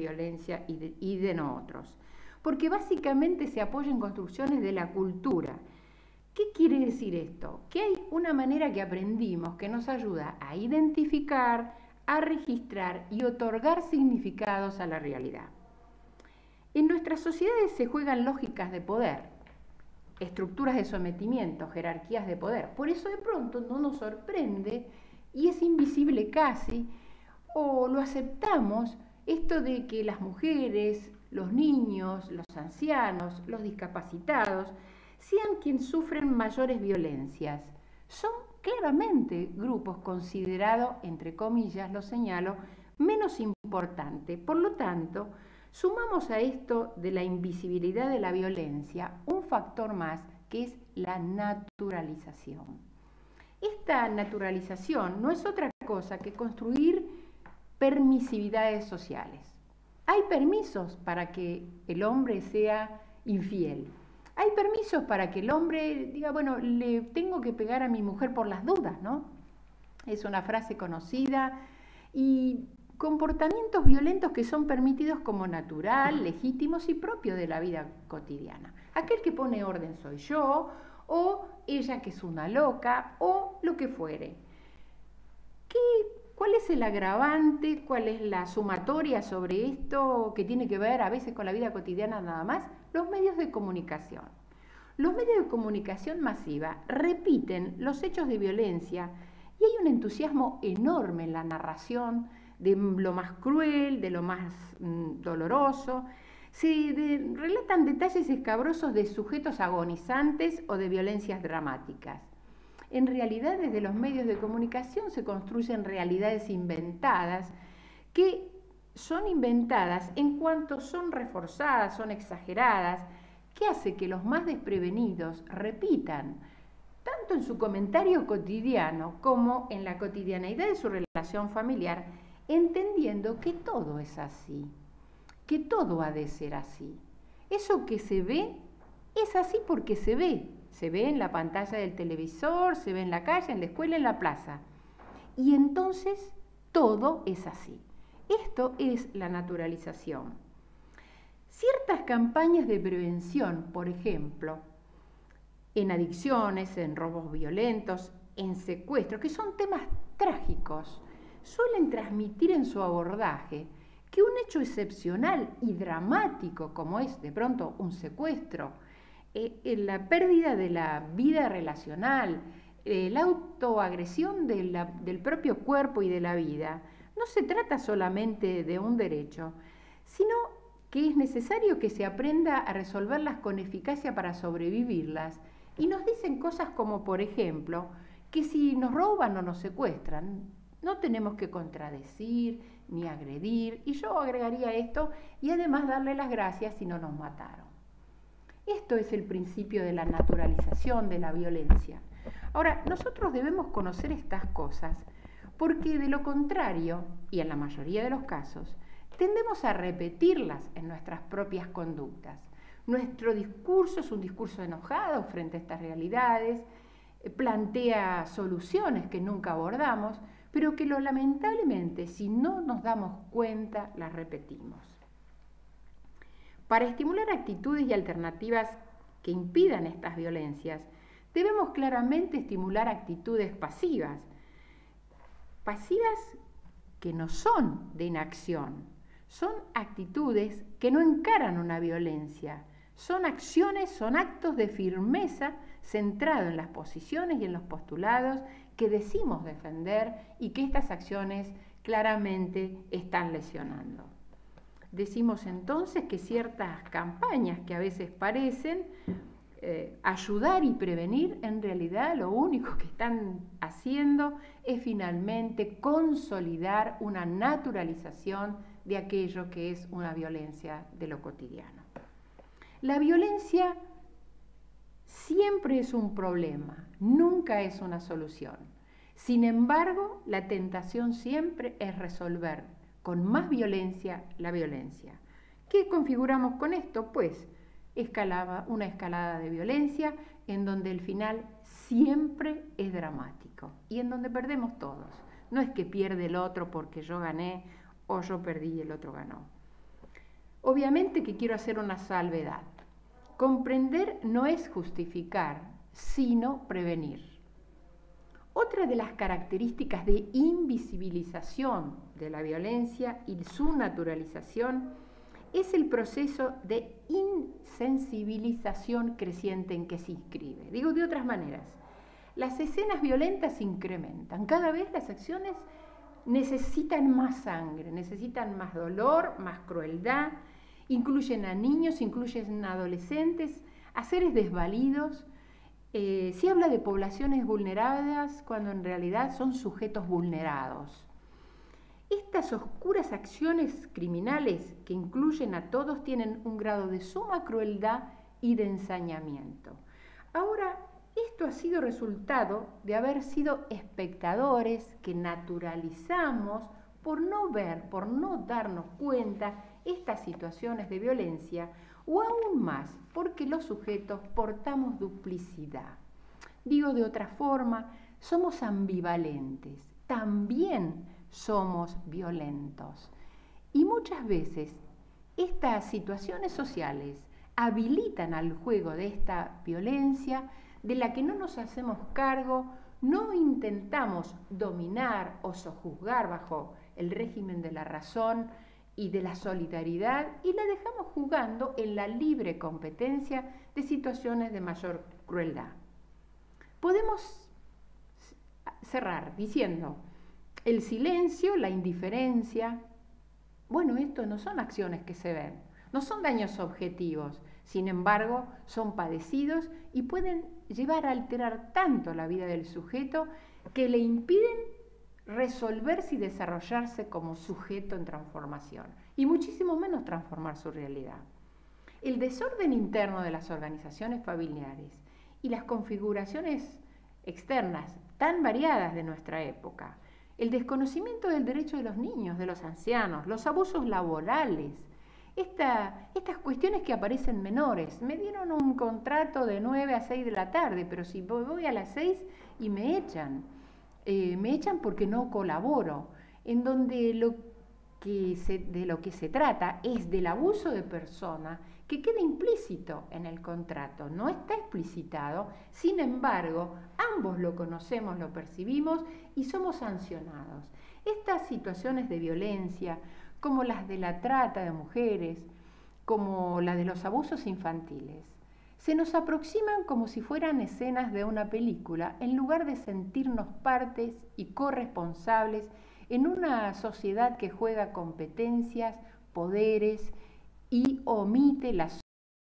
violencia y de no otros. Porque básicamente se apoya en construcciones de la cultura. ¿Qué quiere decir esto? Que hay una manera que aprendimos que nos ayuda a identificar, a registrar y otorgar significados a la realidad. En nuestras sociedades se juegan lógicas de poder, estructuras de sometimiento, jerarquías de poder. Por eso de pronto no nos sorprende y es invisible casi, o lo aceptamos, esto de que las mujeres, los niños, los ancianos, los discapacitados, sean quienes sufren mayores violencias. Son claramente grupos considerados, entre comillas, lo señalo, menos importantes. Por lo tanto, sumamos a esto de la invisibilidad de la violencia un factor más, que es la naturalización. Esta naturalización no es otra cosa que construir permisividades sociales. Hay permisos para que el hombre sea infiel. Hay permisos para que el hombre diga, bueno, le tengo que pegar a mi mujer por las dudas, ¿no? Es una frase conocida. Y comportamientos violentos que son permitidos como natural, legítimos y propios de la vida cotidiana. Aquel que pone orden soy yo, o ella que es una loca, o lo que fuere. ¿Cuál es el agravante? ¿Cuál es la sumatoria sobre esto que tiene que ver a veces con la vida cotidiana nada más? Los medios de comunicación. Los medios de comunicación masiva repiten los hechos de violencia y hay un entusiasmo enorme en la narración de lo más cruel, de lo más doloroso. Se relatan detalles escabrosos de sujetos agonizantes o de violencias dramáticas. En realidad, desde los medios de comunicación se construyen realidades inventadas que son inventadas en cuanto son reforzadas, son exageradas, que hace que los más desprevenidos repitan, tanto en su comentario cotidiano como en la cotidianeidad de su relación familiar, entendiendo que todo es así, que todo ha de ser así. Eso que se ve es así porque se ve. Se ve en la pantalla del televisor, se ve en la calle, en la escuela, en la plaza. Y entonces todo es así. Esto es la naturalización. Ciertas campañas de prevención, por ejemplo, en adicciones, en robos violentos, en secuestros, que son temas trágicos, suelen transmitir en su abordaje que un hecho excepcional y dramático como es de pronto un secuestro, la pérdida de la vida relacional, la autoagresión del propio cuerpo y de la vida, no se trata solamente de un derecho, sino que es necesario que se aprenda a resolverlas con eficacia para sobrevivirlas. Y nos dicen cosas como, por ejemplo, que si nos roban o nos secuestran, no tenemos que contradecir ni agredir, y yo agregaría esto, y además darle las gracias si no nos mataron. Esto es el principio de la naturalización de la violencia. Ahora, nosotros debemos conocer estas cosas porque de lo contrario, y en la mayoría de los casos, tendemos a repetirlas en nuestras propias conductas. Nuestro discurso es un discurso enojado frente a estas realidades, plantea soluciones que nunca abordamos, pero que lamentablemente, si no nos damos cuenta, las repetimos. Para estimular actitudes y alternativas que impidan estas violencias, debemos claramente estimular actitudes pasivas. Pasivas que no son de inacción, son actitudes que no encaran una violencia, son acciones, son actos de firmeza centrado en las posiciones y en los postulados que decimos defender y que estas acciones claramente están lesionando. Decimos entonces que ciertas campañas que a veces parecen ayudar y prevenir, en realidad lo único que están haciendo es finalmente consolidar una naturalización de aquello que es una violencia de lo cotidiano. La violencia siempre es un problema, nunca es una solución. Sin embargo, la tentación siempre es resolver con más violencia la violencia. ¿Qué configuramos con esto? Pues una escalada de violencia en donde el final siempre es dramático y en donde perdemos todos. No es que pierde el otro porque yo gané o yo perdí y el otro ganó. Obviamente que quiero hacer una salvedad. Comprender no es justificar, sino prevenir. Otra de las características de invisibilización de la violencia y su naturalización es el proceso de insensibilización creciente en que se inscribe. Digo de otras maneras, las escenas violentas se incrementan. Cada vez las acciones necesitan más sangre, necesitan más dolor, más crueldad, incluyen a niños, incluyen a adolescentes, a seres desvalidos. Se habla de poblaciones vulneradas cuando en realidad son sujetos vulnerados. Estas oscuras acciones criminales que incluyen a todos tienen un grado de suma crueldad y de ensañamiento. Ahora, esto ha sido resultado de haber sido espectadores que naturalizamos por no ver, por no darnos cuenta estas situaciones de violencia, o aún más porque los sujetos portamos duplicidad. Digo de otra forma, somos ambivalentes, también somos violentos. Y muchas veces estas situaciones sociales habilitan al juego de esta violencia de la que no nos hacemos cargo, no intentamos dominar o sojuzgar bajo el régimen de la razón y de la solidaridad, y la dejamos jugando en la libre competencia de situaciones de mayor crueldad. Podemos cerrar diciendo, el silencio, la indiferencia, bueno, esto no son acciones que se ven, no son daños objetivos, sin embargo, son padecidos y pueden llevar a alterar tanto la vida del sujeto que le impiden resolverse y desarrollarse como sujeto en transformación, y muchísimo menos transformar su realidad. El desorden interno de las organizaciones familiares y las configuraciones externas tan variadas de nuestra época, el desconocimiento del derecho de los niños, de los ancianos, los abusos laborales, estas cuestiones que aparecen menores. Me dieron un contrato de 9 a 6 de la tarde, pero si voy a las 6 y me echan porque no colaboro, en donde de lo que se trata es del abuso de persona que queda implícito en el contrato, no está explicitado, sin embargo, ambos lo conocemos, lo percibimos y somos sancionados. Estas situaciones de violencia, como las de la trata de mujeres, como la de los abusos infantiles, se nos aproximan como si fueran escenas de una película, en lugar de sentirnos partes y corresponsables en una sociedad que juega competencias, poderes y omite las